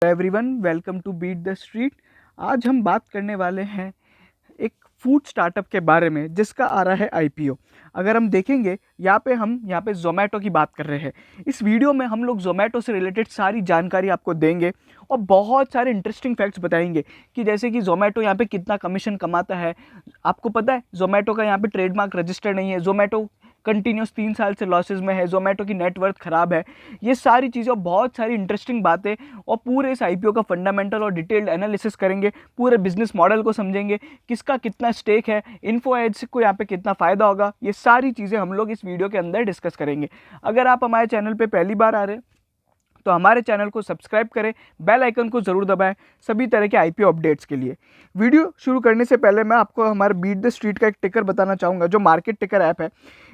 Everyone, welcome to beat the street. आज हम बात करने वाले हैं एक फूड स्टार्टअप के बारे में जिसका आ रहा है आईपीओ। अगर हम देखेंगे यहाँ पे जोमेटो की बात कर रहे हैं। इस वीडियो में हम लोग जोमेटो से रिलेटेड सारी जानकारी आपको देंगे और बहुत सारे इंटरेस्टिंग फैक्ट्स बताएंगे कि जैसे कि जोमेटो यहाँ पे कितना कमीशन कमाता है। आपको पता है जोमेटो का यहाँ पे ट्रेडमार्क रजिस्टर्ड नहीं है, जोमेटो कंटिन्यूस 3 साल से लॉसेज में है, जोमेटो की नेटवर्थ खराब है। ये सारी चीज़ें और बहुत सारी इंटरेस्टिंग बातें और पूरे इस आईपीओ का फंडामेंटल और डिटेल्ड एनालिसिस करेंगे, पूरे बिजनेस मॉडल को समझेंगे, किसका कितना स्टेक है, इन्फो एज को यहाँ पे कितना फ़ायदा होगा। ये सारी चीज़ें हम लोग इस वीडियो के अंदर डिस्कस करेंगे। अगर आप हमारे चैनल पे पहली बार आ रहे हैं तो हमारे चैनल को सब्सक्राइब करें, बेल आइकन को ज़रूर दबाएं सभी तरह के आईपीओ अपडेट्स के लिए। वीडियो शुरू करने से पहले मैं आपको हमारे बीट द स्ट्रीट का एक टिकर बताना चाहूँगा, जो मार्केट टिकर ऐप है।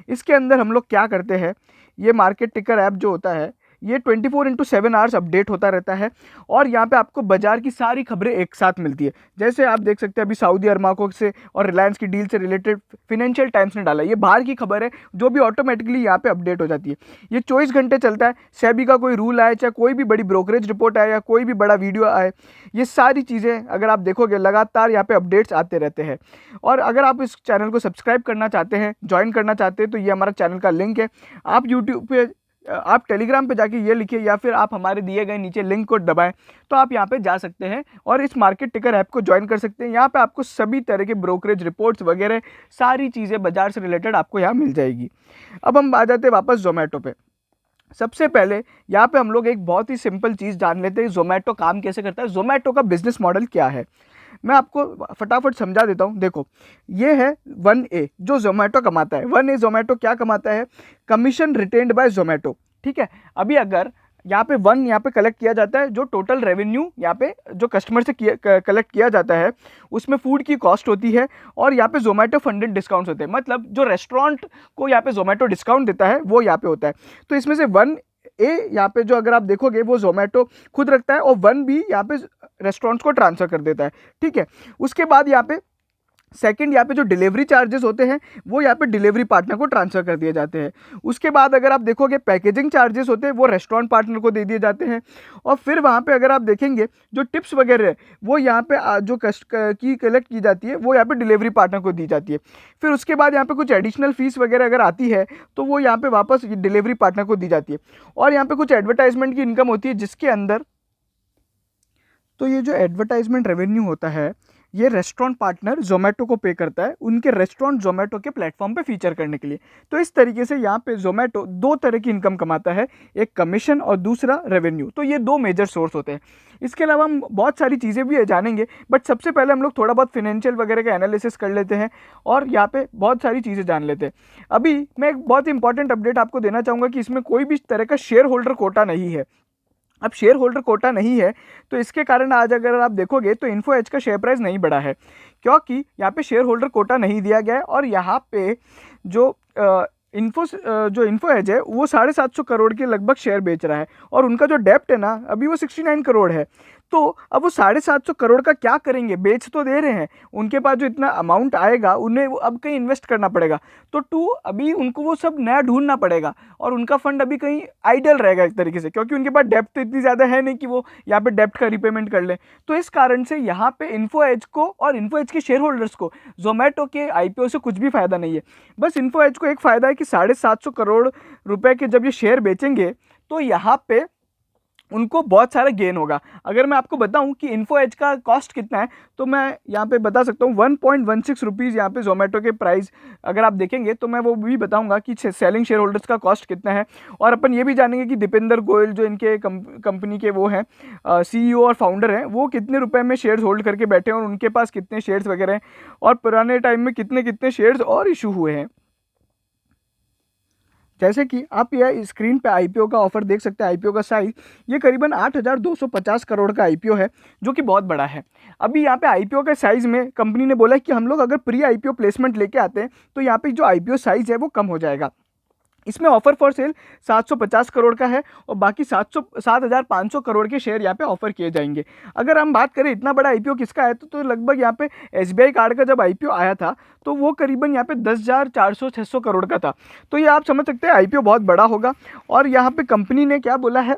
इसके अंदर हम लोग क्या करते हैं, ये मार्केट टिकर ऐप जो होता है ये 24/7 आवर्स अपडेट होता रहता है और यहाँ पे आपको बाजार की सारी खबरें एक साथ मिलती है। जैसे आप देख सकते हैं अभी सऊदी अरमाको से और रिलायंस की डील से रिलेटेड फाइनेंशियल टाइम्स ने डाला, ये बाहर की खबर है जो भी ऑटोमेटिकली यहाँ पे अपडेट हो जाती है। ये 24 घंटे चलता है। सेबी का कोई रूल आए, चाहे कोई भी बड़ी ब्रोकरेज रिपोर्ट आए या कोई भी बड़ा वीडियो आए, ये सारी चीज़ें अगर आप देखोगे लगातार यहाँ पे अपडेट्स आते रहते हैं। और अगर आप इस चैनल को सब्सक्राइब करना चाहते हैं, ज्वाइन करना चाहते हैं, तो ये हमारा चैनल का लिंक है। आप यूट्यूब पे, आप टेलीग्राम पे जाके ये लिखिए या फिर आप हमारे दिए गए नीचे लिंक को दबाएं तो आप यहाँ पे जा सकते हैं और इस मार्केट टिकर ऐप को ज्वाइन कर सकते हैं। यहाँ पे आपको सभी तरह के ब्रोकरेज रिपोर्ट्स वगैरह सारी चीज़ें बाजार से रिलेटेड आपको यहाँ मिल जाएगी। अब हम आ जाते हैं वापस जोमेटो पे। सबसे पहले यहाँ पे हम लोग एक बहुत ही सिंपल चीज़ जान लेते हैं, जोमेटो काम कैसे करता है, जोमेटो का बिजनेस मॉडल क्या है। मैं आपको फटाफट समझा देता हूँ। देखो, ये है 1A जो जोमेटो कमाता है। 1A जोमेटो क्या कमाता है, कमीशन रिटेन्ड बाय जोमेटो। ठीक है, अभी अगर यहाँ पे यहाँ पे कलेक्ट किया जाता है, जो टोटल रेवेन्यू यहाँ पे जो कस्टमर से कलेक्ट किया जाता है उसमें फूड की कॉस्ट होती है और यहाँ पे जोमेटो फंडेड डिस्काउंट्स होते हैं। मतलब जो रेस्टोरेंट को यहाँ पे जोमेटो डिस्काउंट देता है वो यहाँ पे होता है। तो इसमें से 1A यहाँ पे जो अगर आप देखोगे वो जोमेटो खुद रखता है और 1B यहाँ पे रेस्टोरेंट्स को ट्रांसफर कर देता है। ठीक है, उसके बाद यहाँ पे सेकंड यहाँ पे जो डिलीवरी चार्जेस होते हैं वो यहाँ पे डिलीवरी पार्टनर को ट्रांसफर कर दिए जाते हैं। उसके बाद अगर आप देखोगे पैकेजिंग चार्जेस होते हैं वो रेस्टोरेंट पार्टनर को दे दिए जाते हैं। और फिर वहाँ पे अगर आप देखेंगे जो टिप्स वगैरह है वो यहाँ पे जो की कलेक्ट की जाती है वो यहाँ पे डिलीवरी पार्टनर को दी जाती है। फिर उसके बाद यहाँ पे कुछ एडिशनल फीस वगैरह अगर आती है तो वो यहाँ पे वापस डिलीवरी पार्टनर को दी जाती है। और यहाँ पे कुछ एडवर्टाइजमेंट की इनकम होती है जिसके अंदर, तो ये जो एडवर्टाइजमेंट रेवेन्यू होता है ये रेस्टोरेंट पार्टनर जोमेटो को पे करता है उनके रेस्टोरेंट जोमेटो के प्लेटफॉर्म पे फीचर करने के लिए। तो इस तरीके से यहाँ पे जोमेटो दो तरह की इनकम कमाता है, एक कमीशन और दूसरा रेवेन्यू। तो ये दो मेजर सोर्स होते हैं। इसके अलावा हम बहुत सारी चीज़ें भी जानेंगे, बट सबसे पहले हम लोग थोड़ा बहुत फाइनेंशियल वगैरह का एनालिसिस कर लेते हैं और यहाँ पे बहुत सारी चीज़ें जान लेते हैं। अभी मैं एक बहुत इंपॉर्टेंट अपडेट आपको देना चाहूँगा कि इसमें कोई भी तरह का शेयर होल्डर कोटा नहीं है। अब शेयर होल्डर कोटा नहीं है तो इसके कारण आज अगर आप देखोगे तो इन्फो एज का शेयर प्राइस नहीं बढ़ा है, क्योंकि यहाँ पे शेयर होल्डर कोटा नहीं दिया गया है। और यहाँ पे जो इन्फो एज है वो 750 करोड़ के लगभग शेयर बेच रहा है और उनका जो डेप्ट है ना अभी वो 69 करोड़ है। तो अब वो 750 करोड़ का क्या करेंगे, बेच तो दे रहे हैं, उनके पास जो इतना अमाउंट आएगा उन्हें वो अब कहीं इन्वेस्ट करना पड़ेगा। तो अभी उनको वो सब नया ढूंढना पड़ेगा और उनका फंड अभी कहीं आइडल रहेगा एक तरीके से, क्योंकि उनके पास डेप्ट तो इतनी ज़्यादा है नहीं कि वो यहाँ पे डेप्ट का रिपेमेंट कर ले। तो इस कारण से यहाँ पे इन्फो एज को और इन्फो एज के शेयर होल्डर्स को जोमेटो के आईपीओ से कुछ भी फायदा नहीं है। बस इन्फो एज को एक फ़ायदा है कि 750 करोड़ रुपए के जब ये शेयर बेचेंगे तो यहाँ पे उनको बहुत सारा गेन होगा। अगर मैं आपको बताऊं कि इन्फो एज का कॉस्ट कितना है तो मैं यहाँ पे बता सकता हूँ 1.16 रुपीज़ यहाँ पे जोमेटो के प्राइस अगर आप देखेंगे तो मैं वो भी बताऊंगा कि सेलिंग शेयर होल्डर्स का कॉस्ट कितना है। और अपन ये भी जानेंगे कि दीपेंद्र गोयल जो इनके कंपनी के वो हैं सीईओ और फाउंडर हैं, वो कितने रुपए में शेयर्स होल्ड करके बैठे हैं और उनके पास कितने शेयर्स वगैरह हैं और पुराने टाइम में कितने कितने शेयर्स और इशू हुए हैं। जैसे कि आप यह स्क्रीन पे आईपीओ का ऑफर देख सकते हैं। आईपीओ का साइज ये करीबन 8,250 करोड़ का आईपीओ है, जो कि बहुत बड़ा है। अभी यहाँ पे आईपीओ के साइज़ में कंपनी ने बोला कि हम लोग अगर प्री आईपीओ प्लेसमेंट लेके आते हैं तो यहाँ पे जो आईपीओ साइज़ है वो कम हो जाएगा। इसमें ऑफर फॉर सेल 750 करोड़ का है और बाकी 7,500 करोड़ के शेयर यहाँ पे ऑफर किए जाएंगे। अगर हम बात करें इतना बड़ा आईपीओ किसका है तो लगभग यहाँ पे एसबीआई कार्ड का जब आईपीओ आया था तो वो करीबन यहाँ पे 10,400-600 करोड़ का था। तो ये आप समझ सकते हैं आईपीओ बहुत बड़ा होगा। और यहाँ पे कंपनी ने क्या बोला है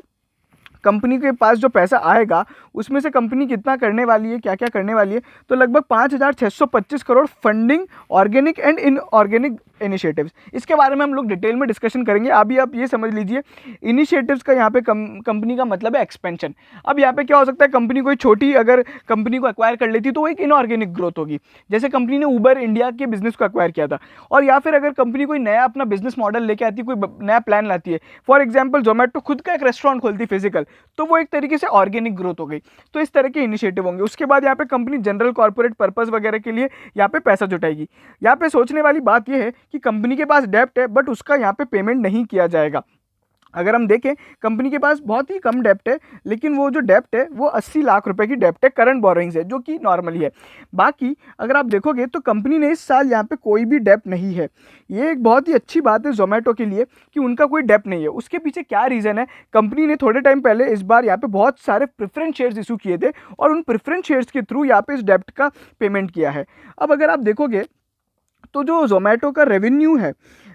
कंपनी के पास जो पैसा आएगा उसमें से कंपनी कितना करने वाली है, क्या क्या करने वाली है, तो लगभग 5,625 crore funding organic and inorganic initiatives. इसके बारे में हम लोग डिटेल में डिस्कशन करेंगे। अभी आप ये समझ लीजिए, इनिशिएटिव्स का यहाँ पे कंपनी का मतलब है एक्सपेंशन। अब यहाँ पे क्या हो सकता है, कंपनी कोई छोटी अगर कंपनी को एक्वायर कर लेती तो वो एक इनऑर्गेनिक ग्रोथ होगी, जैसे कंपनी ने उबर इंडिया के बिजनेस को एक्वायर किया था। और या फिर अगर कंपनी कोई नया अपना बिजनेस मॉडल लेके आती है, कोई नया प्लान लाती है, फॉर एग्जाम्पल जोमेटो खुद का एक रेस्टोरेंट खोलती है फिजिकल, तो वो एक तरीके से ऑर्गेनिक ग्रोथ हो गई। तो इस तरह के इनिशिएटिव होंगे। उसके बाद यहाँ पे कंपनी जनरल कॉर्पोरेट पर्पस वगैरह के लिए यहाँ पे पैसा जुटाएगी। यहाँ पे सोचने वाली बात यह है कि कंपनी के पास डेप्ट है बट उसका यहाँ पे पेमेंट नहीं किया जाएगा। अगर हम देखें, कंपनी के पास बहुत ही कम डेप्ट है, लेकिन वो जो डेप्ट है वो 80 लाख रुपए की डेप्ट है, करंट बोरोइंग्स है, जो कि नॉर्मली है। बाकी अगर आप देखोगे तो कंपनी ने इस साल यहाँ पे कोई भी डेप्ट नहीं है। ये एक बहुत ही अच्छी बात है जोमेटो के लिए कि उनका कोई डेप्ट नहीं है। उसके पीछे क्या रीज़न है, कंपनी ने थोड़े टाइम पहले इस बार यहाँ पे बहुत सारे प्रेफरेंस शेयर्स इशू किए थे और उन प्रेफरेंस शेयर्स के थ्रू यहाँ पे इस डेप्ट का पेमेंट किया है। अब अगर आप देखोगे तो जो जोमेटो का रेवेन्यू है,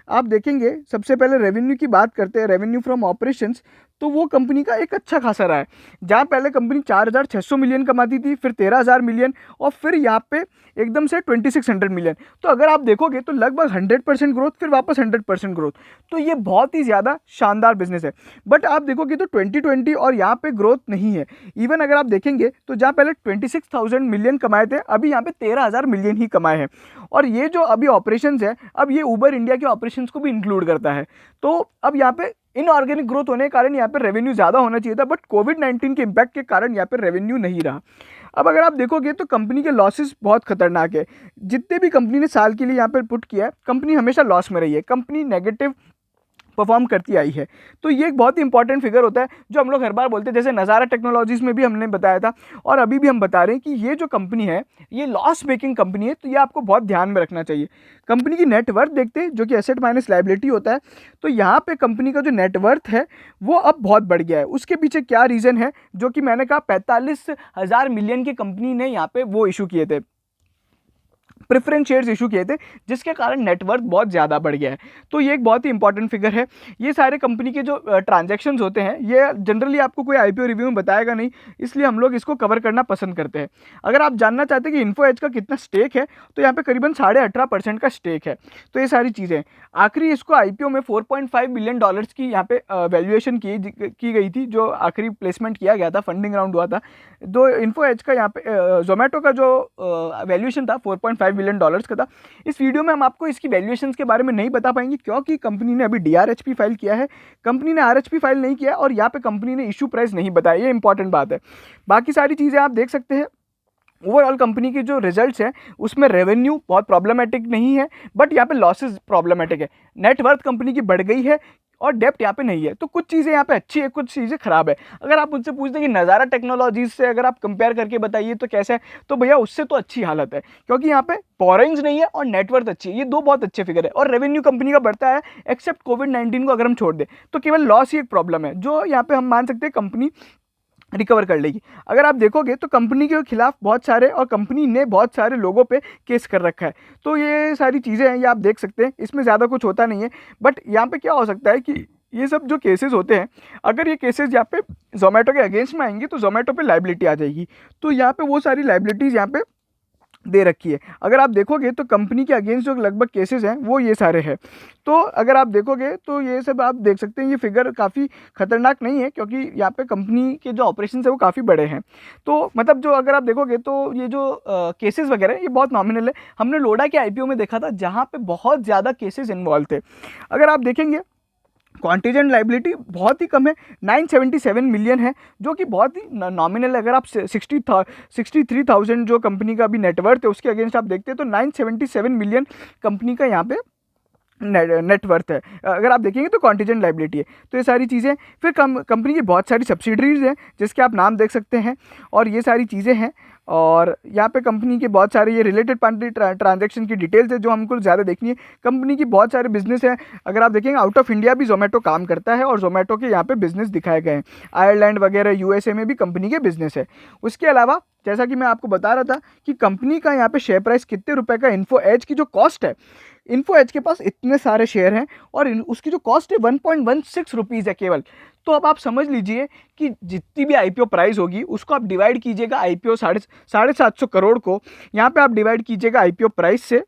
आप देखेंगे, सबसे पहले रेवेन्यू की बात करते हैं, रेवेन्यू फ्रॉम ऑपरेशंस, तो वो कंपनी का एक अच्छा खासा रहा है। जहाँ पहले कंपनी 4,600 मिलियन कमाती थी, फिर 13,000 मिलियन और फिर यहाँ पे एकदम से 2,600 मिलियन। तो अगर आप देखोगे तो लगभग 100% ग्रोथ, फिर वापस 100% ग्रोथ। तो ये बहुत ही ज़्यादा शानदार बिजनेस है। बट आप देखोगे तो 2020 और यहाँ पे ग्रोथ नहीं है। इवन अगर आप देखेंगे तो जहाँ पहले 26,000 मिलियन कमाए थे, अभी यहाँ पे 13,000 मिलियन ही कमाए हैं। और ये जो अभी ऑपरेशंस है, अब ये उबर इंडिया के ऑपरेशंस को भी इंक्लूड करता है। तो अब यहाँ पे इनऑर्गेनिक ग्रोथ होने के कारण यहाँ पर रेवेन्यू ज़्यादा होना चाहिए था, बट कोविड-19 के इम्पैक्ट के कारण यहाँ पर रेवेन्यू नहीं रहा। अब अगर आप देखोगे तो कंपनी के लॉसेस बहुत खतरनाक है। जितने भी कंपनी ने साल के लिए यहाँ पर पुट किया है, कंपनी हमेशा लॉस में रही है, कंपनी नेगेटिव परफॉर्म करती आई है। तो ये एक बहुत ही इंपॉर्टेंट फिगर होता है जो हम लोग हर बार बोलते हैं। जैसे नज़ारा टेक्नोलॉजीज़ में भी हमने बताया था और अभी भी हम बता रहे हैं कि ये जो कंपनी है ये लॉस मेकिंग कंपनी है, तो ये आपको बहुत ध्यान में रखना चाहिए। कंपनी की नेटवर्थ देखते हैं, जो कि एसेट माइनस लायबिलिटी होता है। तो यहाँ पे कंपनी का जो नेटवर्थ है वो अब बहुत बढ़ गया है। उसके पीछे क्या रीज़न है, जो कि मैंने कहा 45,000 मिलियन की कंपनी ने यहाँ पे वो इशू किए थे, प्रेफरेंस शेयर्स इशू किए थे, जिसके कारण नेटवर्थ बहुत ज़्यादा बढ़ गया है। तो ये एक बहुत ही इंपॉर्टेंट फिगर है। ये सारे कंपनी के जो ट्रांजैक्शंस होते हैं ये जनरली आपको कोई आईपीओ रिव्यू में बताएगा नहीं, इसलिए हम लोग इसको कवर करना पसंद करते हैं। अगर आप जानना चाहते हैं कि इन्फो एज का कितना स्टेक है, तो यहाँ पे करीबन 18.5% का स्टेक है। तो ये सारी चीज़ें, आखिरी इसको आईपीओ में $4.5 बिलियन की यहाँ पे वैल्यूएशन की गई थी, जो आखिरी प्लेसमेंट किया गया था, फंडिंग राउंड हुआ था। तो इन्फो एज का यहाँ पे जोमेटो का जो वैल्यूएशन था $4.5 बिलियन का था। इस वीडियो में हम आपको इसकी वैल्यूएशंस के बारे में नहीं बता पाएंगे, क्योंकि कंपनी ने अभी डीआरएचपी फाइल किया है, कंपनी ने आरएचपी फाइल नहीं किया और यहाँ पे कंपनी ने इशू प्राइस नहीं बताया। ये इंपॉर्टेंट बात है। बाकी सारी चीज़ें आप देख सकते हैं। ओवरऑल कंपनी के जो रिजल्ट्स हैं उसमें रेवेन्यू बहुत प्रॉब्लमेटिक नहीं है, बट यहाँ पे लॉसेस प्रॉब्लमेटिक है। नेटवर्थ कंपनी की बढ़ गई है और डेप्ट यहाँ पे नहीं है। तो कुछ चीज़ें यहाँ पे अच्छी है, कुछ चीज़ें खराब है। अगर आप मुझसे पूछते हैं कि नज़ारा टेक्नोलॉजीज से अगर आप कंपेयर करके बताइए तो कैसा है, तो भैया उससे तो अच्छी हालत है, क्योंकि यहाँ पे बोरोइंग्स नहीं है और नेटवर्थ अच्छी है। ये दो बहुत अच्छे फिगर है और रेवेन्यू कंपनी का बढ़ता है, एक्सेप्ट कोविड-19 को अगर हम छोड़ दें तो केवल लॉस ही एक प्रॉब्लम है, जो यहाँ पे हम मान सकते हैं कंपनी रिकवर कर लेगी। अगर आप देखोगे तो कंपनी के खिलाफ बहुत सारे और कंपनी ने बहुत सारे लोगों पे केस कर रखा है। तो ये सारी चीज़ें हैं, ये आप देख सकते हैं, इसमें ज़्यादा कुछ होता नहीं है। बट यहाँ पे क्या हो सकता है कि ये सब जो केसेस होते हैं, अगर ये केसेस यहाँ पे जोमेटो के अगेंस्ट में आएंगी तो जोमेटो पे लाइबिलिटी आ जाएगी। तो यहाँ पे वो सारी लाइबिलिटीज़ यहाँ पे दे रखी है। अगर आप देखोगे तो कंपनी के अगेंस्ट जो लगभग केसेस हैं वो ये सारे हैं। तो अगर आप देखोगे तो ये सब आप देख सकते हैं, ये फिगर काफ़ी खतरनाक नहीं है, क्योंकि यहाँ पे कंपनी के जो ऑपरेशंस है वो काफ़ी बड़े हैं। तो मतलब जो अगर आप देखोगे तो ये जो केसेस वगैरह ये बहुत नॉमिनल है। हमने लोडा के आईपीओ में देखा था जहाँ पे बहुत ज़्यादा केसेस इन्वॉल्व थे। अगर आप देखेंगे कॉन्टीजेंट लाइबिलिटी बहुत ही कम है, 977 मिलियन है, जो कि बहुत ही नॉमिनल है। अगर आप 63,000 जो कंपनी का अभी नेटवर्थ है उसके अगेंस्ट आप देखते हैं तो 977 मिलियन कंपनी का यहाँ पे नेटवर्थ है। अगर आप देखेंगे तो कॉन्टीजेंट लाइबिलिटी है। तो ये सारी चीज़ें, फिर कंपनी की बहुत सारी सब्सिडरीज हैं जिसके आप नाम देख सकते हैं, और ये सारी चीज़ें हैं। और यहाँ पे कंपनी के बहुत सारे ये रिलेटेड पार्टी ट्रांजैक्शन की डिटेल्स है जो हमको ज़्यादा देखनी है। कंपनी की बहुत सारे बिजनेस है। अगर आप देखेंगे आउट ऑफ इंडिया भी जोमेटो काम करता है और जोमेटो के यहाँ पे बिजनेस दिखाए गए हैं। आयरलैंड वगैरह यूएसए में भी कंपनी के बिजनेस है। उसके अलावा जैसा कि मैं आपको बता रहा था कि कंपनी का यहाँ पे शेयर प्राइस कितने रुपए का, इन्फो एज की जो कॉस्ट है इन्फो एज के पास इतने सारे शेयर हैं और उसकी जो कॉस्ट है 1.16 रुपीज़ है केवल। तो अब आप समझ लीजिए कि जितनी भी आईपीओ प्राइस होगी उसको आप डिवाइड कीजिएगा आईपीओ साढ़े 700 करोड़ को यहाँ पे आप डिवाइड कीजिएगा आईपीओ प्राइस से,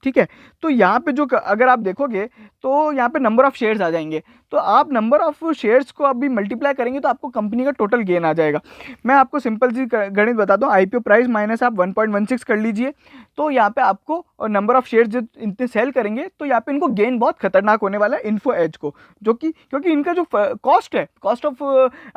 ठीक है। तो यहाँ पे जो अगर आप देखोगे तो यहाँ पे नंबर ऑफ शेयर्स आ जाएंगे, तो आप नंबर ऑफ शेयर्स को अभी मल्टीप्लाई करेंगे तो आपको कंपनी का टोटल गेन आ जाएगा। मैं आपको सिंपल सी गणित बताता हूँ, आईपीओ प्राइस माइनस आप 1.16 कर लीजिए, तो यहाँ पे आपको नंबर ऑफ शेयर्स जो इतने सेल करेंगे तो यहाँ पे इनको गेन बहुत खतरनाक होने वाला है इन्फो एज को, जो कि क्योंकि इनका जो कॉस्ट है, कॉस्ट ऑफ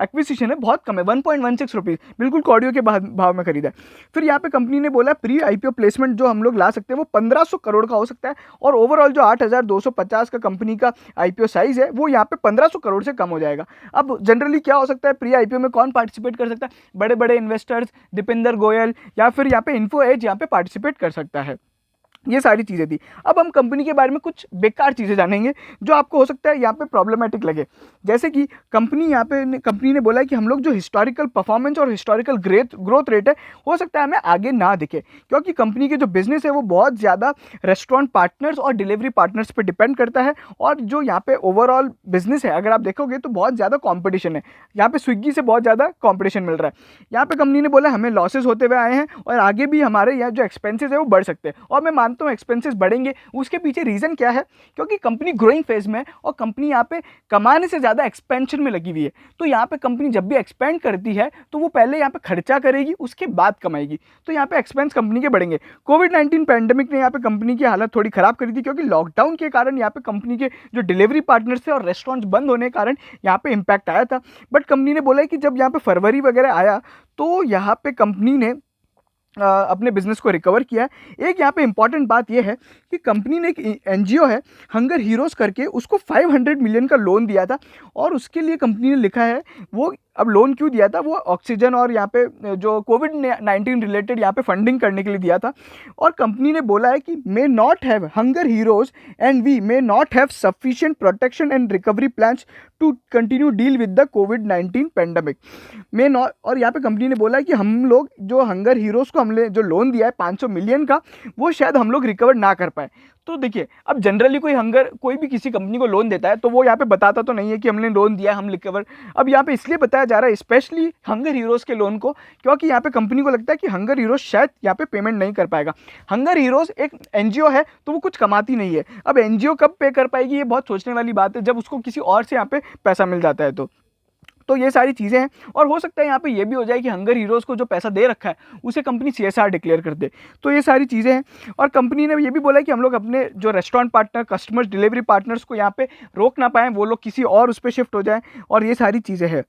एक्विजिशन है बहुत कम है, 1.16 रुपीज़, बिल्कुल कॉडियो के भाव में खरीदा है। फिर यहाँ पे कंपनी ने बोला प्री आईपीओ प्लेसमेंट जो हम लोग ला सकते हैं वो 1500 करोड़ का हो सकता है, और ओवरऑल जो 8250 का कंपनी का आईपीओ साइज है वो यहाँ पे 1500 करोड़ से कम हो जाएगा। अब जनरली क्या हो सकता है, प्री आईपीओ में कौन पार्टिसिपेट कर सकता है, बड़े बड़े इन्वेस्टर्स, दीपेंद्र गोयल या फिर यहाँ पे इन्फो एज यहाँ पे पार्टिसिपेट कर सकता है। ये सारी चीज़ें थी। अब हम कंपनी के बारे में कुछ बेकार चीज़ें जानेंगे जो आपको हो सकता है यहाँ पे प्रॉब्लमेटिक लगे। जैसे कि कंपनी ने बोला है कि हम लोग जो हिस्टोरिकल परफॉर्मेंस और हिस्टोरिकल ग्रोथ रेट है हो सकता है हमें आगे ना दिखे, क्योंकि कंपनी के जो बिजनेस है वो बहुत ज़्यादा रेस्टोरेंट पार्टनर्स और डिलीवरी पार्टनर्स पर डिपेंड करता है, और जो यहाँ पे ओवरऑल बिजनेस है अगर आप देखोगे तो बहुत ज़्यादा कॉम्पिटिशन है, यहाँ पे स्विगी से बहुत ज़्यादा कॉम्पिटिशन मिल रहा है। यहाँ पे कंपनी ने बोला हमें लॉसेज होते हुए आए हैं और आगे भी हमारे यहाँ जो एक्सपेंसेस है वो बढ़ सकते हैं, और मैं मानता हूँ एक्सपेंसेस बढ़ेंगे। उसके पीछे रीजन क्या है, क्योंकि कंपनी ग्रोइंग फेज में है और कंपनी यहाँ पे कमाने से ज्यादा एक्सपेंशन में लगी हुई है। तो यहाँ पे कंपनी जब भी एक्सपेंड करती है तो वो पहले यहाँ पे खर्चा करेगी उसके बाद कमाएगी, तो यहाँ पे एक्सपेंस कंपनी के बढ़ेंगे। कोविड-19 पैंडेमिक ने यहाँ पे कंपनी की हालत थोड़ी खराब करी थी, क्योंकि लॉकडाउन के कारण यहाँ पे कंपनी के जो डिलीवरी पार्टनर्स थे और रेस्टोरेंट्स बंद होने के कारण यहाँ पे इम्पैक्ट आया था। बट कंपनी ने बोला है कि जब यहाँ पे फरवरी वगैरह आया तो यहाँ पे कंपनी ने अपने बिजनेस को रिकवर किया। एक यहाँ पे इंपॉर्टेंट बात यह है कि कंपनी ने एक एनजीओ है हंगर हीरोज़ करके, उसको 500 मिलियन का लोन दिया था, और उसके लिए कंपनी ने लिखा है वो अब लोन क्यों दिया था, वो ऑक्सीजन और यहाँ पे जो कोविड-19 रिलेटेड यहाँ पे फंडिंग करने के लिए दिया था। और कंपनी ने बोला है कि may not have hunger heroes and we may not have sufficient protection and recovery plans to continue deal with the कोविड-19 पैंडेमिक मे नॉट। और यहाँ पे कंपनी ने बोला है कि हम लोग जो हंगर हीरोज़ को हमने जो लोन दिया है 500 मिलियन का, वो शायद हम लोग रिकवर ना कर पाए। तो देखिए, अब जनरली कोई भी किसी कंपनी को लोन देता है तो वो यहाँ पे बताता तो नहीं है कि हमने लोन दिया, हम रिकवर। अब यहाँ पे इसलिए बताया जा रहा है स्पेशली हंगर हीरोज़ के लोन को, क्योंकि यहाँ पे कंपनी को लगता है कि हंगर हीरोज़ शायद यहाँ पे पेमेंट नहीं कर पाएगा। हंगर हीरोज़ एक एनजीओ है तो वो कुछ कमाती नहीं है, अब एनजीओ कब पे कर पाएगी ये बहुत सोचने वाली बात है, जब उसको किसी और से यहाँ पे पैसा मिल जाता है तो ये सारी चीज़ें हैं। और हो सकता है यहाँ पे ये भी हो जाए कि हंगर हीरोज़ को जो पैसा दे रखा है उसे कंपनी सीएसआर डिक्लेयर कर दे। तो ये सारी चीज़ें हैं। और कंपनी ने ये भी बोला है कि हम लोग अपने जो restaurant partner, customers, delivery partners को यहाँ पे रोक ना पाएँ, वो लोग किसी और उस पर शिफ्ट हो जाएँ, और ये सारी चीज़ें हैं।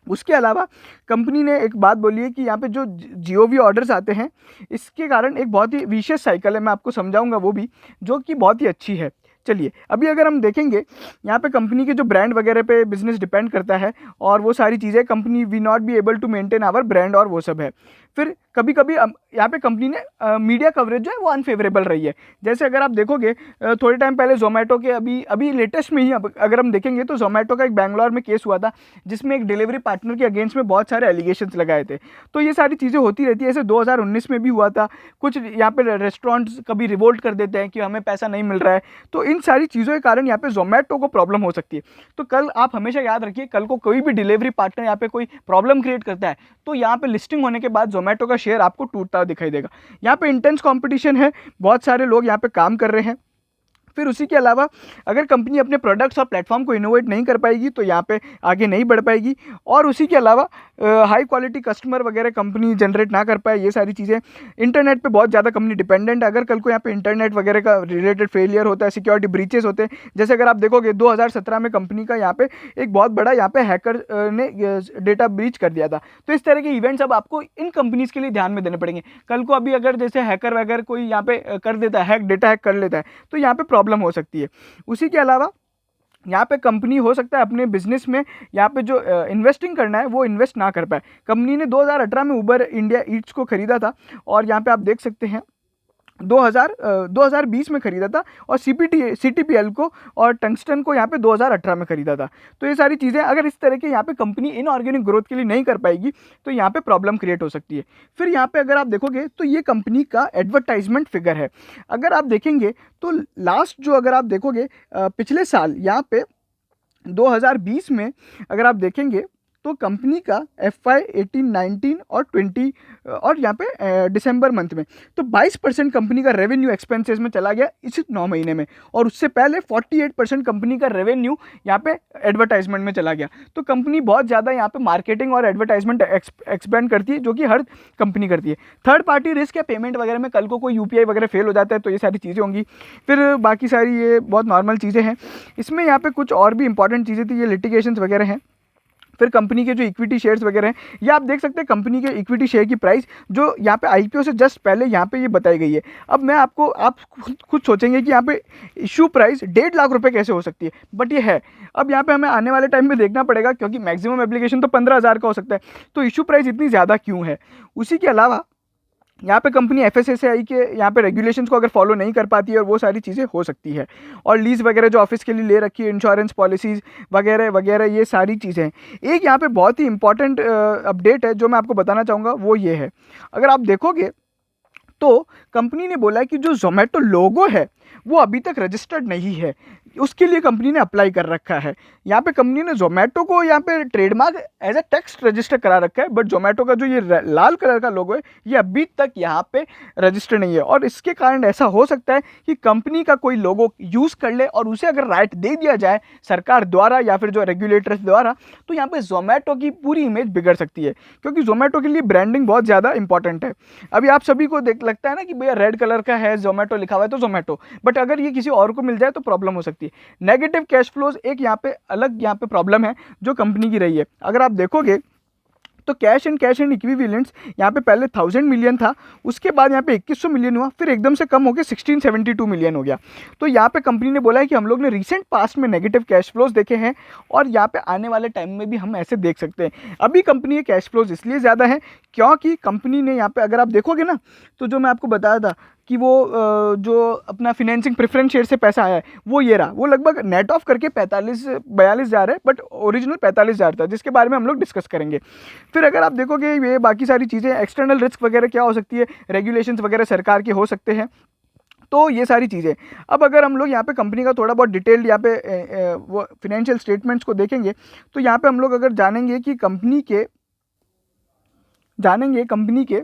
उसके अलावा कंपनी ने एक बात बोली है कि यहाँ पे जो जीओवी ऑर्डर्स आते हैं इसके कारण एक बहुत ही विशेष साइकिल है, मैं आपको समझाऊंगा वो भी, जो कि बहुत ही अच्छी है। चलिए अभी अगर हम देखेंगे यहाँ पे कंपनी के जो ब्रांड वगैरह पे बिजनेस डिपेंड करता है और वो सारी चीज़ें, company we not be able to maintain our brand और वो सब है। फिर कभी कभी यहाँ पे कंपनी ने मीडिया कवरेज जो है वो अनफेवरेबल रही है। जैसे अगर आप देखोगे थोड़े टाइम पहले जोमेटो के अभी लेटेस्ट में ही अगर हम देखेंगे तो जोमेटो का एक बैंगलोर में केस हुआ था जिसमें एक डिलीवरी पार्टनर के अगेंस्ट में बहुत सारे एलिगेशंस लगाए थे। तो ये सारी चीज़ें होती रहती है। ऐसे 2019 में भी हुआ था, कुछ यहाँ पे रेस्टोरेंट्स कभी रिवोल्ट कर देते हैं कि हमें पैसा नहीं मिल रहा है। तो इन सारी चीज़ों के कारण यहाँ पे जोमेटो को प्रॉब्लम हो सकती है। तो कल आप हमेशा याद रखिए, कल को कोई भी डिलीवरी पार्टनर यहाँ पे कोई प्रॉब्लम क्रिएट करता है तो यहाँ पे लिस्टिंग होने के बाद जोमेटो का शेयर आपको टूटता हुआ दिखाई देगा। यहाँ पे इंटेंस कंपटीशन है, बहुत सारे लोग यहाँ पे काम कर रहे हैं। फिर उसी के अलावा अगर कंपनी अपने प्रोडक्ट्स और प्लेटफॉर्म को इनोवेट नहीं कर पाएगी तो यहाँ पे आगे नहीं बढ़ पाएगी। और उसी के अलावा हाई क्वालिटी कस्टमर वगैरह कंपनी जनरेट ना कर पाए, ये सारी चीज़ें। इंटरनेट पे बहुत ज़्यादा कंपनी डिपेंडेंट है। अगर कल को यहाँ पे इंटरनेट वगैरह का रिलेटेड फेलियर होता है, सिक्योरिटी ब्रीचेस होते हैं, जैसे अगर आप देखोगे 2017 में कंपनी का यहाँ पे एक बहुत बड़ा यहाँ पे हैकर ने डेटा ब्रीच कर दिया था। तो इस तरह के इवेंट्स अब आपको इन कंपनीज़ के लिए ध्यान में देने पड़ेंगे। कल को अभी अगर जैसे हैकर वगैरह कोई यहाँ पे कर देता है, डेटा हैक कर लेता है, तो यहाँ पे प्रॉब्लम हो सकती है। उसी के अलावा यहाँ पे कंपनी हो सकता है अपने बिजनेस में यहाँ पे जो इन्वेस्टिंग करना है वो इन्वेस्ट ना कर पाए। कंपनी ने 2018 में उबर इंडिया ईट्स को खरीदा था और यहाँ पे आप देख सकते हैं 2020 में खरीदा था, और सीटीपीएल को और टंगस्टन को यहाँ पे 2018 में खरीदा था। तो ये सारी चीज़ें अगर इस तरह के यहाँ पे कंपनी इनऑर्गेनिक ग्रोथ के लिए नहीं कर पाएगी तो यहाँ पे प्रॉब्लम क्रिएट हो सकती है। फिर यहाँ पे अगर आप देखोगे तो ये कंपनी का एडवर्टाइजमेंट फिगर है। अगर आप देखेंगे तो लास्ट जो अगर आप देखोगे पिछले साल यहाँ पे 2020 में अगर आप देखेंगे तो कंपनी का FY 18, 19 और 20 और यहाँ पे दिसंबर मंथ में तो 22% कंपनी का रेवेन्यू एक्सपेंसेस में चला गया इस 9 महीने में, और उससे पहले 48% कंपनी का रेवेन्यू यहाँ पे एडवर्टाइजमेंट में चला गया। तो कंपनी बहुत ज़्यादा यहाँ पे मार्केटिंग और एडवर्टाइजमेंट एक्सपेंड करती है, जो कि हर कंपनी करती है। थर्ड पार्टी रिस्क या पेमेंट वगैरह में कल को कोई UPI वगैरह फेल हो जाता है तो ये सारी चीज़ें होंगी। फिर बाकी सारी ये बहुत नॉर्मल चीज़ें हैं। इसमें यहाँ पे कुछ और भी इंपॉर्टेंट चीज़ें थी, ये लिटिगेशंस वगैरह हैं। फिर कंपनी के जो इक्विटी शेयर्स वगैरह हैं, ये आप देख सकते हैं कंपनी के इक्विटी शेयर की प्राइस जो यहाँ पे IPO से जस्ट पहले यहाँ पे ये बताई गई है। अब मैं आपको आप खुद सोचेंगे कि यहाँ पे इशू प्राइस 1.5 लाख रुपए कैसे हो सकती है, बट ये है। अब यहाँ पे हमें आने वाले टाइम में देखना पड़ेगा, क्योंकि मैक्सिमम एप्लीकेशन तो 15,000 का हो सकता है, तो इशू प्राइस इतनी ज़्यादा क्यों है। उसी के अलावा यहाँ पे कंपनी FSSAI के यहाँ पे रेगुलेशंस को अगर फॉलो नहीं कर पाती है, और वो सारी चीज़ें हो सकती है। और लीज वगैरह जो ऑफिस के लिए ले रखी है, इंश्योरेंस पॉलिसीज़ वगैरह वगैरह, ये सारी चीज़ें हैं। एक यहाँ पे बहुत ही इंपॉर्टेंट अपडेट है जो मैं आपको बताना चाहूँगा, वो ये है। अगर आप देखोगे तो कंपनी ने बोला है कि जो जोमेटो लोगो है वो अभी तक रजिस्टर्ड नहीं है, उसके लिए कंपनी ने अप्लाई कर रखा है। यहाँ पे कंपनी ने जोमेटो को यहाँ पे trademark as a text register करा रखा है, बट जोमेटो का जो ये लाल कलर का लोगो है ये अभी तक यहाँ पे रजिस्टर नहीं है। और इसके कारण ऐसा हो सकता है कि कंपनी का कोई लोगो यूज़ कर ले और उसे अगर राइट दे दिया जाए सरकार द्वारा या फिर जो रेगुलेटर्स द्वारा, तो यहाँ पे जोमेटो की पूरी इमेज बिगड़ सकती है, क्योंकि जोमेटो के लिए ब्रांडिंग बहुत ज़्यादा इंपॉर्टेंट है। अभी आप सभी को लगता है ना कि भैया रेड कलर का है, जोमेटो लिखा हुआ है तो जोमेटो, बट अगर ये किसी और को मिल जाए तो प्रॉब्लम हो सकती है। नेगेटिव कैश फ्लोज एक यहाँ पे अलग यहाँ पे प्रॉब्लम है जो कंपनी की रही है। अगर आप देखोगे तो कैश एंड इक्विवेलेंट्स यहाँ पे पहले 1000 मिलियन था, उसके बाद यहाँ पे 2100 मिलियन हुआ, फिर एकदम से कम होकर 1672 मिलियन हो गया। तो यहाँ पे कंपनी ने बोला है कि हम लोग ने रिसेंट पास्ट में नेगेटिव कैश फ्लोज देखे हैं, और यहाँ पे आने वाले टाइम में भी हम ऐसे देख सकते हैं। अभी कंपनी के कैश फ्लोज इसलिए ज़्यादा है क्योंकि कंपनी ने यहाँ पे अगर आप देखोगे ना, तो जो मैं आपको बताया था कि वो जो अपना फिनेंसिंग प्रेफरेंस शेयर से पैसा आया है वो ये रहा, वो लगभग नेट ऑफ करके 42 हज़ार है, बट ओरिजिनल 45,000 था, जिसके बारे में हम लोग डिस्कस करेंगे। फिर अगर आप देखोगे ये बाकी सारी चीज़ें, एक्सटर्नल रिस्क वगैरह क्या हो सकती है, रेगुलेशंस वगैरह सरकार के हो सकते हैं, तो ये सारी चीज़ें। अब अगर हम लोग यहाँ पे कंपनी का थोड़ा बहुत डिटेल्ड यहाँ पे वो फिनेंशियल स्टेटमेंट्स को देखेंगे, तो यहाँ पे हम लोग अगर जानेंगे कंपनी के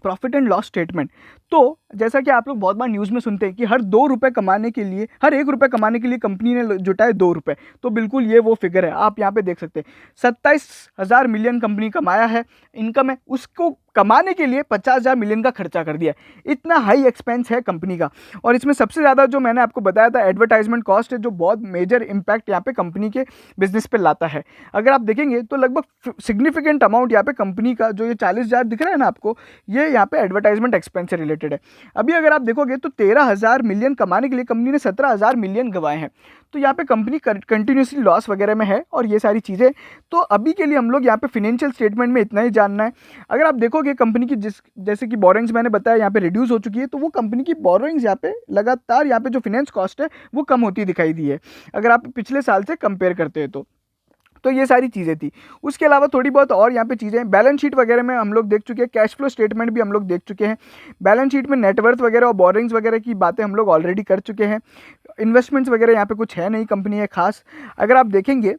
प्रॉफिट एंड लॉस स्टेटमेंट, तो जैसा कि आप लोग बहुत बार न्यूज़ में सुनते हैं कि हर 2 रुपये कमाने के लिए, हर 1 रुपये कमाने के लिए कंपनी ने जुटाए 2 रुपये, तो बिल्कुल ये वो फिगर है, आप यहाँ पे देख सकते हैं। 27,000 मिलियन कंपनी कमाया है, इनकम है, उसको कमाने के लिए 50,000 मिलियन का खर्चा कर दिया है। इतना हाई एक्सपेंस है कंपनी का। और इसमें सबसे ज़्यादा जो मैंने आपको बताया था एडवर्टाइजमेंट कॉस्ट है, जो बहुत मेजर इम्पैक्ट यहाँ पे कंपनी के बिजनेस पे लाता है। अगर आप देखेंगे तो लगभग सिग्निफिकेंट अमाउंट यहाँ पे कंपनी का जो ये 40,000 दिख रहा है ना आपको, ये यहाँ पे एडवर्टाइजमेंट एक्सपेंस से रिलेटेड है। अभी अगर आप देखोगे तो 13,000 मिलियन कमाने के लिए कंपनी ने 17,000 मिलियन गंवाए हैं, तो यहाँ पे कंपनी कंटिन्यूसली लॉस वगैरह में है, और ये सारी चीज़ें। तो अभी के लिए हम लोग यहाँ पे फिनेंशियल स्टेटमेंट में इतना ही जानना है। अगर आप देखोगे कंपनी की जैसे कि बोरोइंग्स मैंने बताया यहाँ पे रिड्यूस हो चुकी है, तो वो कंपनी की बोरोइंग्स यहाँ पे लगातार यहाँ पे जो फिनेंस कॉस्ट है वो कम होती दिखाई दी है, अगर आप पिछले साल से कंपेयर करते हैं तो ये सारी चीज़ें थी। उसके अलावा थोड़ी बहुत और यहाँ पे चीज़ें, बैलेंस शीट वगैरह में हम लोग देख चुके हैं, कैश फ्लो स्टेटमेंट भी हम लोग देख चुके हैं, बैलेंस शीट में नेटवर्थ वगैरह और बोरिंग्स वगैरह की बातें हम लोग ऑलरेडी कर चुके हैं। इन्वेस्टमेंट्स वगैरह यहाँ पे कुछ है नहीं, कंपनी है खास। अगर आप देखेंगे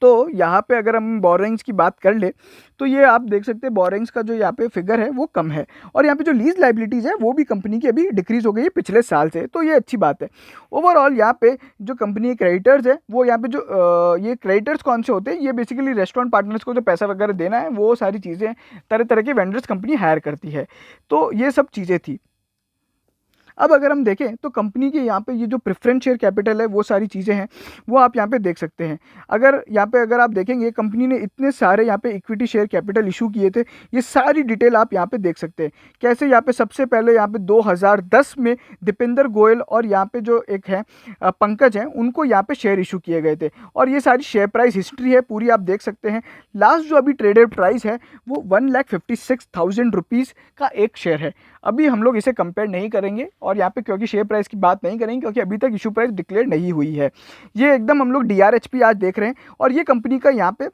तो यहाँ पे अगर हम बोरिंग्स की बात कर ले तो ये आप देख सकते हैं बोरिंग्स का जो यहाँ पे फिगर है वो कम है, और यहाँ पे जो लीज लाइबिलिटीज़ है वो भी कंपनी की अभी डिक्रीज हो गई है पिछले साल से, तो ये अच्छी बात है। ओवरऑल यहाँ पे जो कंपनी के क्रेडिटर्स है वो यहाँ पे जो ये क्रेडिटर्स कौन से होते हैं, ये बेसिकली रेस्टोरेंट पार्टनर्स को जो पैसा वगैरह देना है वो सारी चीज़ें तरह तरह के वेंडर्स कंपनी हायर करती है, तो ये सब चीज़ें थी। अब अगर हम देखें तो कंपनी के यहाँ पे ये जो प्रेफरेंस शेयर कैपिटल है वो सारी चीज़ें हैं वो आप यहाँ पे देख सकते हैं। अगर यहाँ पे अगर आप देखेंगे कंपनी ने इतने सारे यहाँ पे इक्विटी शेयर कैपिटल इशू किए थे, ये सारी डिटेल आप यहाँ पे देख सकते हैं। कैसे यहाँ पे सबसे पहले यहाँ पे 2010 में दीपेंद्र गोयल और यहाँ पे जो एक है पंकज हैं, उनको यहाँ पे शेयर इशू किए गए थे और ये सारी शेयर प्राइस हिस्ट्री है पूरी आप देख सकते हैं। लास्ट जो अभी ट्रेडेड प्राइस है वो 1,56,000 रुपीज़ का एक शेयर है। अभी हम लोग इसे कंपेयर नहीं करेंगे और यहाँ पे क्योंकि शेयर प्राइस की बात नहीं करेंगे क्योंकि अभी तक इशू प्राइस डिक्लेयर नहीं हुई है। ये एकदम हम लोग DRHP आज देख रहे हैं और ये कंपनी का यहाँ पे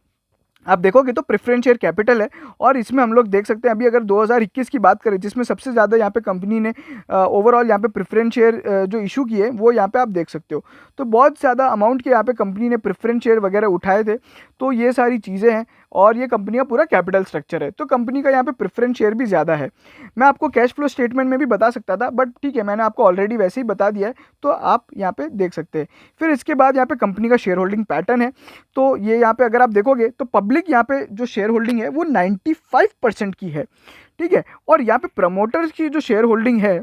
आप देखोगे तो प्रेफरेंस शेयर कैपिटल है और इसमें हम लोग देख सकते हैं अभी अगर 2021 की बात करें जिसमें सबसे ज़्यादा यहाँ पे कंपनी ने ओवरऑल यहाँ पे प्रेफरेंस शेयर जो इशू किए वो यहाँ पे आप देख सकते हो। तो बहुत ज़्यादा अमाउंट के यहाँ पे कंपनी ने प्रेफरेंस शेयर वगैरह उठाए थे। तो ये सारी चीज़ें हैं और ये कंपनी का पूरा कैपिटल स्ट्रक्चर है। तो कंपनी का यहाँ पे प्रेफरेंस शेयर भी ज़्यादा है। मैं आपको कैश फ्लो स्टेटमेंट में भी बता सकता था बट ठीक है, मैंने आपको ऑलरेडी वैसे ही बता दिया है तो आप यहाँ पे देख सकते हैं। फिर इसके बाद यहाँ पे कंपनी का शेयर होल्डिंग पैटर्न है। तो ये यहाँ पे अगर आप देखोगे तो पब्लिक यहाँ पे जो शेयर होल्डिंग है वो 95% की है, ठीक है। और यहाँ पे प्रमोटर्स की जो शेयर होल्डिंग है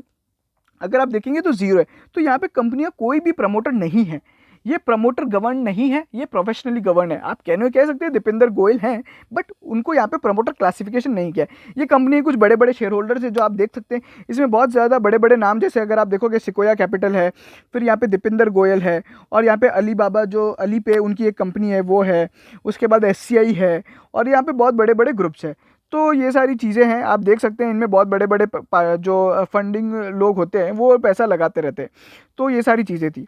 अगर आप देखेंगे तो 0 है। तो यहाँ पे कंपनी का कोई भी प्रमोटर नहीं है, ये प्रमोटर गवर्न नहीं है, ये प्रोफेशनली गवर्न है। आप कह सकते हैं दीपेंद्र गोयल हैं बट उनको यहाँ पे प्रमोटर क्लासिफिकेशन नहीं किया है। ये कंपनी के कुछ बड़े बड़े शेयर होल्डर्स है जो आप देख सकते हैं। इसमें बहुत ज़्यादा बड़े बड़े नाम जैसे अगर आप देखोगे सिकोया कैपिटल है, फिर यहाँ पे दीपेंद्र गोयल है और यहाँ पे अली बाबा जो अली पे उनकी एक कंपनी है वो है, उसके बाद SCI है और यहाँ पे बहुत बड़े बड़े ग्रुप्स है। तो ये सारी चीज़ें हैं आप देख सकते हैं। इनमें बहुत बड़े बड़े जो फंडिंग लोग होते हैं वो पैसा लगाते रहते हैं। तो ये सारी चीज़ें थी।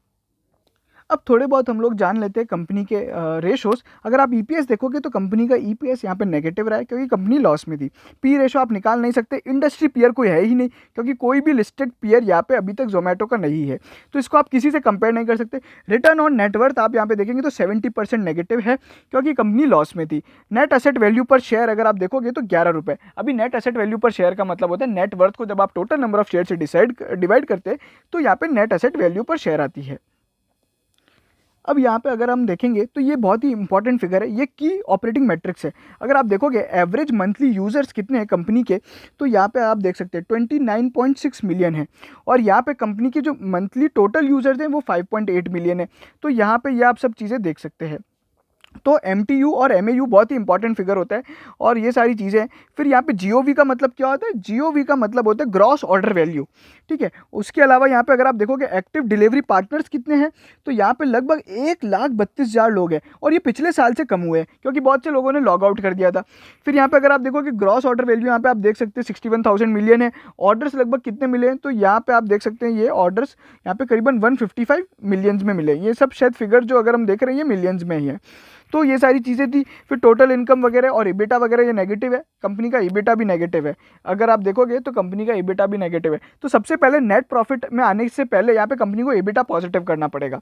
अब थोड़े बहुत हम लोग जान लेते हैं कंपनी के रेशोज़। अगर आप EPS देखोगे तो कंपनी का EPS यहाँ पे नेगेटिव रहा है क्योंकि कंपनी लॉस में थी। P रेशो आप निकाल नहीं सकते, इंडस्ट्री पीयर कोई है ही नहीं क्योंकि कोई भी लिस्टेड पीयर यहाँ पे अभी तक जोमेटो का नहीं है, तो इसको आप किसी से कंपेयर नहीं कर सकते। रिटर्न ऑन नेटवर्थ आप यहाँ पे देखेंगे तो 70% नेगेटिव है क्योंकि कंपनी लॉस में थी। नेट एसेट वैल्यू पर शेयर अगर आप देखोगे तो 11 रुपये। अभी नेट एसेट वैल्यू पर शेयर का मतलब होता है नेटवर्थ को जब आप टोटल नंबर ऑफ शेयर से डिवाइड करते हैं तो यहाँ पे नेट एसेट वैल्यू पर शेयर आती है। अब यहाँ पे अगर हम देखेंगे तो ये बहुत ही इंपॉर्टेंट फिगर है, ये की ऑपरेटिंग मैट्रिक्स है। अगर आप देखोगे एवरेज मंथली यूजर्स कितने हैं कंपनी के, तो यहाँ पे आप देख सकते हैं 29.6 मिलियन है और यहाँ पे कंपनी के जो मंथली टोटल यूजर्स हैं वो 5.8 मिलियन है। तो यहाँ पे ये आप सब चीज़ें देख सकते हैं। तो MTU और MAU बहुत ही इंपॉर्टेंट फिगर होता है और ये सारी चीज़ें। फिर यहाँ पे GOV का मतलब क्या होता है, GOV का मतलब होता है ग्रॉस ऑर्डर वैल्यू, ठीक है। उसके अलावा यहाँ पे अगर आप देखोगे एक्टिव डिलीवरी पार्टनर्स कितने हैं, तो यहाँ पे लगभग 1,32,000 लोग हैं और ये पिछले साल से कम हुए हैं क्योंकि बहुत से लोगों ने लॉग आउट कर दिया था। फिर यहाँ पे अगर आप देखोगे ग्रॉस ऑर्डर वैल्यू यहाँ पे आप देख सकते हैं 61,000 मिलियन है। ऑर्डर्स लगभग कितने मिले हैं, तो यहाँ पे आप देख सकते हैं ये ऑर्डर्स यहाँ पे करीबन 155 मिलियंस में मिले। ये सब शायद फिगर जो अगर हम देख रहे हैं ये मिलियंस में ही है। तो ये सारी चीज़ें थी। फिर टोटल इनकम वगैरह और EBITDA वगैरह ये नेगेटिव है, कंपनी का EBITDA भी नेगेटिव है। अगर आप देखोगे तो कंपनी का EBITDA भी नेगेटिव है। तो सबसे पहले नेट प्रॉफिट में आने से पहले यहाँ पे कंपनी को EBITDA पॉजिटिव करना पड़ेगा।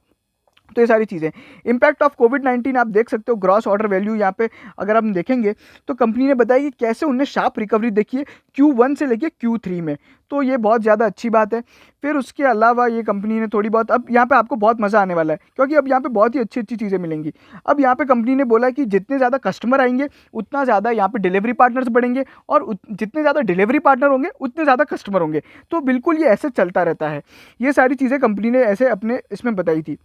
तो ये सारी चीज़ें। इम्पैक्ट ऑफ कोविड-19 आप देख सकते हो ग्रॉस ऑर्डर वैल्यू यहाँ पे अगर हम देखेंगे तो कंपनी ने बताया कि कैसे उन्हें शार्प रिकवरी देखी है Q1 से लेके Q3 में, तो ये बहुत ज़्यादा अच्छी बात है। फिर उसके अलावा ये कंपनी ने थोड़ी बहुत, अब यहाँ पे आपको बहुत मज़ा आने वाला है क्योंकि अब यहाँ पे बहुत ही अच्छी अच्छी चीज़ें मिलेंगी। अब यहाँ पे कंपनी ने बोला कि जितने ज़्यादा कस्टमर आएंगे उतना ज़्यादा यहाँ पे डिलीवरी पार्टनर्स बढ़ेंगे और जितने ज़्यादा डिलीवरी पार्टनर होंगे उतने ज़्यादा कस्टमर होंगे। तो बिल्कुल ये ऐसे चलता रहता है। ये सारी चीज़ें कंपनी ने ऐसे अपने इसमें बताई थी।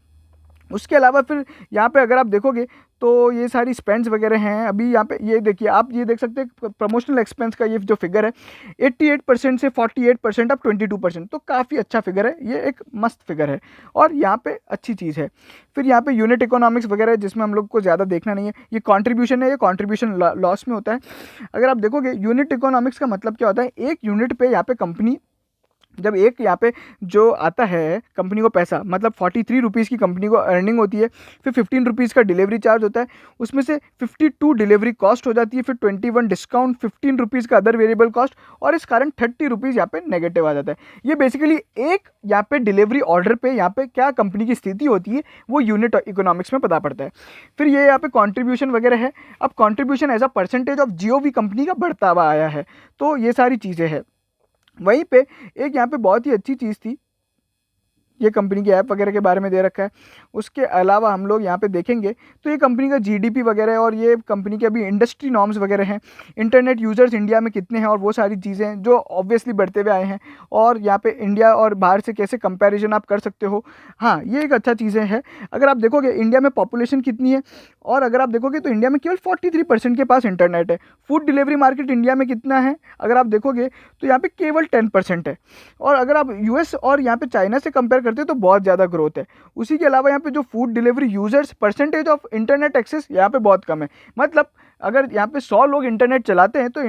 उसके अलावा फिर यहाँ पे अगर आप देखोगे तो ये सारी स्पेंड्स वगैरह हैं। अभी यहाँ पे ये देखिए, आप ये देख सकते हैं प्रमोशनल एक्सपेंस का ये जो फिगर है 88% से 48% अब 22%, तो काफ़ी अच्छा फिगर है, ये एक मस्त फिगर है और यहाँ पे अच्छी चीज़ है। फिर यहाँ पे यूनिट इकोनॉमिक्स वगैरह है जिसमें हम लोग को ज़्यादा देखना नहीं है। ये कॉन्ट्रीब्यूशन है, ये कॉन्ट्रीब्यूशन लॉस में होता है। अगर आप देखोगे यूनिट इकोनॉमिक्स का मतलब क्या होता है, एक यूनिट पे यहाँ पे कंपनी जब एक यहाँ पे जो आता है कंपनी को पैसा, मतलब 43 रुपीज़ की कंपनी को अर्निंग होती है, फिर 15 रुपीज़ का डिलीवरी चार्ज होता है, उसमें से 52 डिलीवरी कॉस्ट हो जाती है, फिर 21 डिस्काउंट, 15 रुपीज़ का अदर वेरिएबल कॉस्ट और इस कारण 30 रुपीज़ यहाँ पे नेगेटिव आ जाता है। ये बेसिकली एक यहाँ पे डिलीवरी ऑर्डर पे यहाँ पे क्या कंपनी की स्थिति होती है वो यूनिट इकोनॉमिक्स में पता पड़ता है। फिर ये यहाँ पे कॉन्ट्रीब्यूशन वगैरह है। अब contribution as a percentage of GOV company का बढ़ता हुआ आया है। तो ये सारी चीज़ें हैं। वहीं पे एक यहाँ पे बहुत ही अच्छी चीज़ थी, ये कंपनी के ऐप वगैरह के बारे में दे रखा है। उसके अलावा हम लोग यहाँ पे देखेंगे तो ये कंपनी का जीडीपी वगैरह और ये कंपनी के अभी इंडस्ट्री नॉर्म्स वगैरह हैं, इंटरनेट यूज़र्स इंडिया में कितने हैं और वो सारी चीज़ें जो ऑब्वियसली बढ़ते हुए आए हैं, और यहाँ पे इंडिया और बाहर से कैसे कंपैरिजन आप कर सकते हो। हाँ, ये एक अच्छा चीज़ें है। अगर आप देखोगे इंडिया में पॉपुलेशन कितनी है, और अगर आप देखोगे तो इंडिया में केवल 43% के पास इंटरनेट है। फूड डिलीवरी मार्केट इंडिया में कितना है, अगर आप देखोगे तो यहाँ पे केवल 10% है। और अगर आप यूएस और यहाँ पे चाइना से कंपेयर करते हो तो बहुत ज़्यादा ग्रोथ है। उसी के अलावा यहाँ पे जो food delivery users percentage of internet access यहाँ पे बहुत कम है। मतलब अगर यहाँ पे 100 लोग इंटरनेट चलाते हैं तो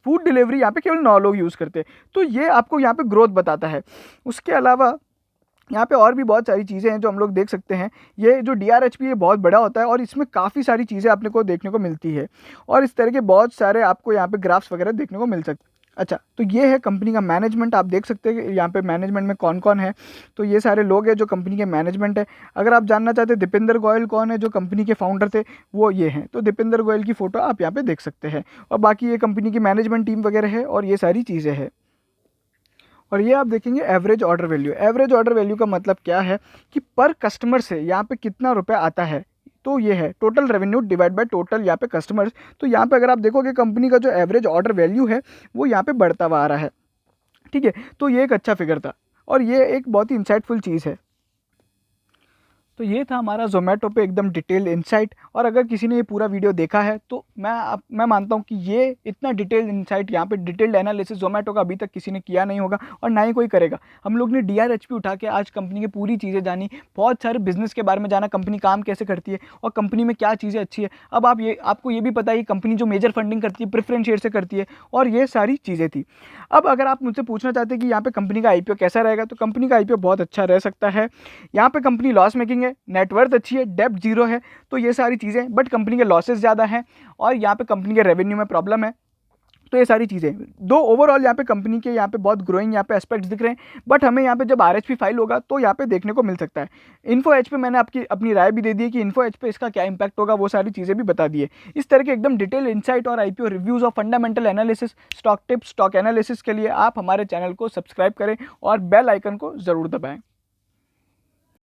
फूड डिलीवरी यहाँ पे केवल 9 लोग यूज़ करते हैं। तो ये आपको यहाँ पे ग्रोथ बताता है। उसके अलावा यहाँ पे और भी बहुत सारी चीज़ें हैं जो हम लोग देख सकते हैं। ये जो DRHP ये बहुत बड़ा होता है और इसमें काफ़ी सारी चीज़ें अपने को देखने को मिलती है, और इस तरह के बहुत सारे आपको यहाँ पे ग्राफ्स वगैरह देखने को मिल सकते हैं। अच्छा, तो ये है कंपनी का मैनेजमेंट। आप देख सकते हैं कि यहाँ पे मैनेजमेंट में कौन कौन है। तो ये सारे लोग हैं जो कंपनी के मैनेजमेंट है। अगर आप जानना चाहते हैं दीपेंद्र गोयल कौन है, जो कंपनी के फाउंडर थे, वो ये हैं। तो दीपेंद्र गोयल की फ़ोटो आप यहाँ पे देख सकते हैं, और बाकी ये कंपनी की मैनेजमेंट टीम वगैरह है और ये सारी चीज़ें हैं। और ये आप देखेंगे average order value. Average order value का मतलब क्या है कि पर कस्टमर से यहाँ पे कितना रुपया आता है। तो ये है total revenue divide by total यहाँ पे कस्टमर्स। तो यहाँ पे अगर आप देखोगे कंपनी का जो एवरेज ऑर्डर वैल्यू है वो यहाँ पे बढ़ता हुआ आ रहा है। ठीक है, तो ये एक अच्छा फिगर था और ये एक बहुत ही इंसाइटफुल चीज़ है। तो ये था हमारा ज़ोमैटो पे एकदम डिटेल्ड इंसाइट। और अगर किसी ने ये पूरा वीडियो देखा है तो मैं मानता हूँ कि ये इतना डिटेल्ड इंसाइट, यहाँ पे डिटेल्ड एनालिसिस ज़ोमैटो का अभी तक किसी ने किया नहीं होगा और ना ही कोई करेगा। हम लोग ने DRHP उठा के आज कंपनी की पूरी चीज़ें जानी, बहुत सारे बिजनेस के बारे में जाना, कंपनी काम कैसे करती है और कंपनी में क्या चीज़ें अच्छी है। अब आपको ये भी पता है कंपनी जो मेजर फंडिंग करती है प्रेफरेंस शेयर से करती है, और ये सारी चीज़ें थी। अब अगर आप मुझसे पूछना चाहते हैं कि यहाँ पे कंपनी का IPO कैसा रहेगा, तो कंपनी का IPO बहुत अच्छा रह सकता है। यहाँ पे कंपनी लॉस मेकिंग है, नेटवर्थ अच्छी है, डेब्ट जीरो है, तो ये सारी चीज़ें, बट कंपनी के लॉसेस ज़्यादा हैं और यहाँ पे कंपनी के रेवेन्यू में प्रॉब्लम है। तो ये सारी चीज़ें दो ओवरऑल यहाँ पे कंपनी के यहाँ पे बहुत ग्रोइंग यहाँ पे एस्पेक्ट्स दिख रहे हैं। बट हमें यहाँ पे जब RHP फाइल होगा तो यहाँ पे देखने को मिल सकता है। इन्फो एज पे मैंने आपकी अपनी राय भी दे दी है कि इन्फो एज पे इसका क्या इंपैक्ट होगा, वो सारी चीज़ें भी बता दी है। इस तरह के एकदम डिटेल इंसाइट और IPO रिव्यूज़ और fundamental analysis, stock tips, stock analysis के लिए आप हमारे चैनल को सब्सक्राइब करें और बेल आइकन को ज़रूर दबाएँ।